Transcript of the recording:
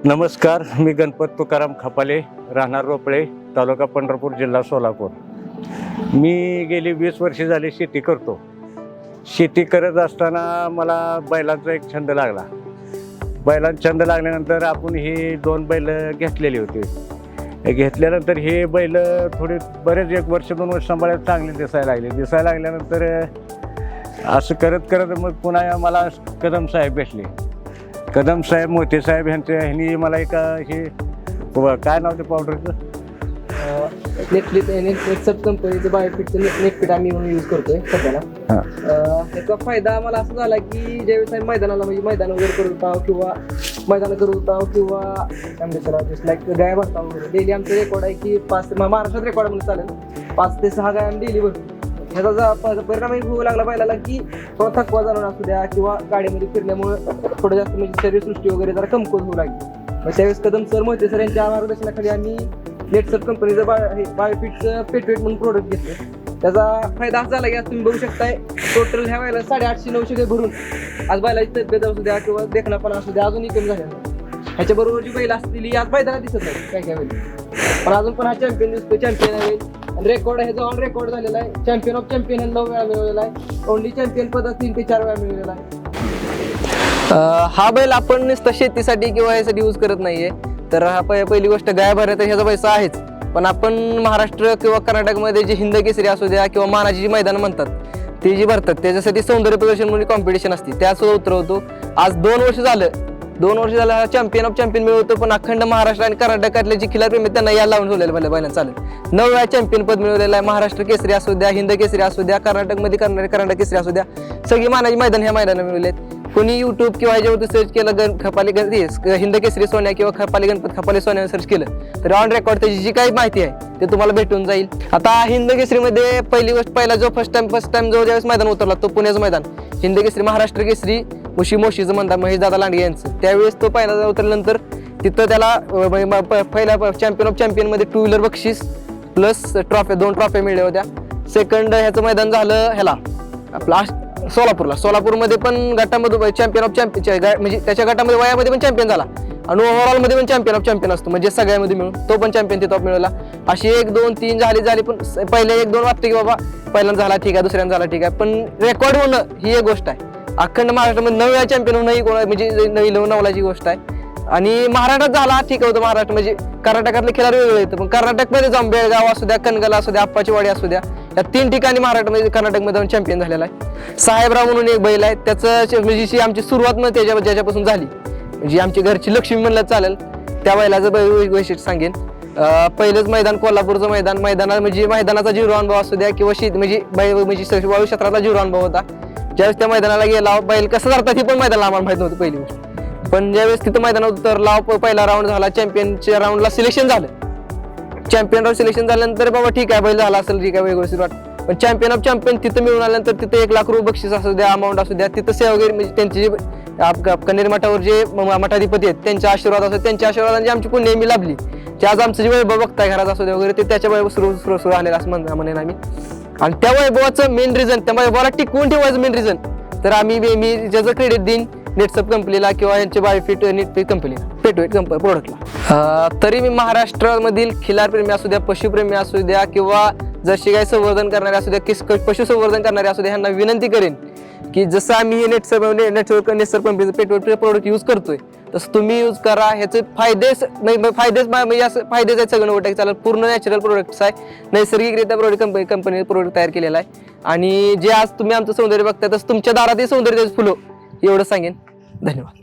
नमस्कार, मी गणपत तुकाराम खपाले, राहणार रोपळे, तालुका पंढरपूर, जिल्हा सोलापूर. मी गेली 20 वर्षे झाली शेती करतो. शेती करत असताना मला बैलांचा एक छंद लागला. बैलांचा छंद लागल्यानंतर आपण ही 2 बैल घेतलेली होती. घेतल्यानंतर हे बैल थोडे बरेच 1 वर्ष 2 वर्ष सांभाळायला चांगले दिसायला लागल्यानंतर असं करत करत मग पुन्हा मला कदम साहेब भेटले. कदम साहेब, मोठे साहेब ह्यांनी मला एक हे काय नाव ते पावडरचं नेटसप कंपनीचं बायोफिटचं नेटफिट आम्ही म्हणून यूज करतोय सध्याला. त्याचा फायदा मला असा झाला की ज्यावेळेस आम्ही मैदानाला म्हणजे मैदान वगैरे करत होता किंवा मैदान करत होता किंवा काय म्हणतात जस्ट लाईक गाय भरता वगैरे डेली आमचं रेकॉर्ड आहे की 5 महाराष्ट्रात रेकॉर्ड म्हणून चालेल 5 ते 6 गाय आम्ही डेली भरतो. ह्याचा परिणाम होऊ लागला बैलाला की थोडा थकवा जाणून असू द्या किंवा गाडीमध्ये फिरल्यामुळे थोडं जास्त म्हणजे शरीरसृष्टी वगैरे जरा कमकुवत होऊ लागली. मग त्यावेळेस कदम सर मोहिते सर यांच्या मार्गदर्शनाखाली आम्ही नेटसप कंपनीचं बायोफिटचं पेटवेट म्हणून प्रोडक्ट घेतलं. त्याचा फायदा असा झाला की आज तुम्ही बघू शकताय टोटल ह्या वेळेला 850-900 गाय भरून आज बैलाची तब्येत असू द्या किंवा देखणापणा असू द्या अजूनही कमी झालेला. ह्याच्याबरोबर जी बैल असलेली आज मैदानात दिसत नाही काय वेळी, पण अजून पण हा चॅम्पियन दिसतो. चॅम्पियन आहे आणि रेकॉर्ड ह्याचा ऑन रेकॉर्ड झालेला आहे. चॅम्पियन ऑफ चॅम्पियन 9 वेळा मिळवलेला आहे. ओनली चॅम्पियन पद 3 ते 4 वेळा मिळवलेला आहे. हा बैल आपण नुसतं शेतीसाठी किंवा यासाठी यूज करत नाहीये. तर हा पहिली गोष्ट गाय भरण्याचा ह्याचा पैसा आहेच, पण आपण महाराष्ट्र किंवा कर्नाटकमध्ये जे हिंद केसरी असू द्या किंवा मानाची जी मैदान म्हणतात ती जी भरतात त्याच्यासाठी सौंदर्य प्रदर्शन म्हणून कॉम्पिटिशन असते त्या सुद्धा उतरवतो. आज 2 वर्ष झालं हा चॅम्पियन ऑफ चॅम्पियन मिळवतो. पण अखंड महाराष्ट्र आणि कर्नाटकातले जे खिलारप्रेमी त्यांना याला लावून ठेवलेलं बैलांना चालेल. 9 वेळा चॅम्पियन पद मिळवलेलं आहे. महाराष्ट्र केसरी असू द्या, हिंद केसरी असू द्या, कर्नाटकमध्ये कर्नाटक केसरी असू द्या, सगळी मानाची मैदान ह्या मैदानात मिळवले आहेत. कोणी युट्यूब किंवा ह्याच्यावरती सर्च केलं खपाली हिंद केसरी सोन्या किंवा खपाली गणपत खपाली सोन्या सर्च केलं तर ऑन रेकॉर्ड त्याची जी काही माहिती आहे ते तुम्हाला भेटून जाईल. आता हिंद केसरीमध्ये पहिला जो फर्स्ट टाइम जो ज्यावेळेस मैदान उतरला तो पुण्याचं मैदान हिंद केसरी, महाराष्ट्र केसरी मोशीचं म्हणतात महेश दादा लांडगे यांचं. त्यावेळेस तो पहिला उतरल्यानंतर तिथं त्याला पहिल्या चॅम्पियन ऑफ चॅम्पियन मध्ये 2 व्हीलर बक्षीस प्लस ट्रॉफी 2 ट्रॉफी मिळल्या होत्या. सेकंड ह्याचं मैदान झालं ह्याला आपला सोलापूरमध्ये पण गटामध्ये चॅम्पियन ऑफ चॅम्पियन म्हणजे त्याच्या गटामध्ये वयामध्ये पण चॅम्पियन झाला आणि ओव्हरऑल मध्ये पण चॅम्पियन ऑफ चॅम्पियन असतो म्हणजे सगळ्यामध्ये मिळून तो पण चॅम्पियन तिथं मिळवला. अशी 1 2 3 झाली पण पहिले 1 2 वाटते की बाबा पहिल्यांदा झाला ठीक आहे, दुसऱ्यांदा झाला ठीक आहे, पण रेकॉर्ड होणं ही एक गोष्ट आहे. अखंड महाराष्ट्रामध्ये 9 वेळा चॅम्पियन होणं ही म्हणजे नवलाची गोष्ट आहे. आणि महाराष्ट्रात झाला ठीक होतं. महाराष्ट्र म्हणजे कर्नाटकातले खेळाडू वेगळे येतं, पण कर्नाटकमध्ये जाऊन बेळगाव असू द्या, कणगल असू द्या, आप्पाचीवाडी असू द्या, या 3 ठिकाणी महाराष्ट्रामध्ये कर्नाटकमध्ये चॅम्पियन झालेला आहे. साहेबराव म्हणून एक बैल आहे त्याचं म्हणजे आमची सुरुवात मग ज्याच्यापासून झाली म्हणजे आमची घरची लक्ष्मी म्हणलं चालेल त्या बैलाचं वैशिष्ट्य सांगेन. पहिलंच मैदान कोल्हापूरचं मैदानात म्हणजे मैदानाचा जीव अनुभव असू द्या किंवा म्हणजे वायू क्षेत्रातला जीव अनुभव होता. ज्यावेळेस त्या मैदानाला गेला बैल कसं जातात ही पण मैदानाला आम्हाला माहित नव्हतं पहिली गोष्ट, पण ज्यावेळेस तिथं मैदानात उतरला पहिला राऊंड झाला, चॅम्पियनच्या राऊंडला सिलेक्शन झालं. चॅम्पियन राऊंड सिलेक्शन झाल्यानंतर बाबा ठीक आहे बैल झाला असेल ठीक आहे व्यवस्थित वाटतं, पण चॅम्पियन ऑफ चॅम्पियन तिथं मिळून आल्यानंतर तिथं 1 लाख रुपये बक्षीस असू द्या, अमाऊंट असू द्या, तिथं सेवागिरी म्हणजे त्यांचे जे कन्हेर मठावर जे मठाधिपती आहेत त्यांच्या आशीर्वाद असतात, त्यांच्या आशीर्वादांची आमची पुण्य नेहमी लाभली. ते आज आमचं जे वैभव बघताय घरात असू द्या वगैरे ते त्याच्या वैभव सुरू आलेलं असं म्हणेन आम्ही. आणि त्या वैभवाचं मेन रिझन त्या वैभवाला टिकवून ठेवायचं मेन रिझन तर मी ज्याचं क्रेडिट देईन नेटसप कंपनीला किंवा यांच्या बायोफिट नेटफिट कंपनीला पेटवेट प्रोडक्टला. तरी मी महाराष्ट्रामधील खिलारप्रेमी असू द्या, पशुप्रेमी असू द्या किंवा जर्सी गाय संवर्धन करणारे असू द्या, पशु संवर्धन करणारे असू द्या ह्यांना विनंती करेन की जसं आम्ही हे नेटसप कंपनीचं पेटवेट प्रोडक्ट यूज करतोय तसं तुम्ही यूज करा. ह्याचे फायदेच म्हणजे असं फायदेच आहेत सगळं वाटत चालेल. पूर्ण नॅचरल प्रोडक्ट्स आहे, नैसर्गिकरित्या कंपनी प्रोडक्ट तयार केलेला आहे. आणि जे आज तुम्ही आमचं सौंदर्य बघताय तसं तुमच्या दारातही सौंदर्य फुलो एवढं सांगेन. धन्यवाद.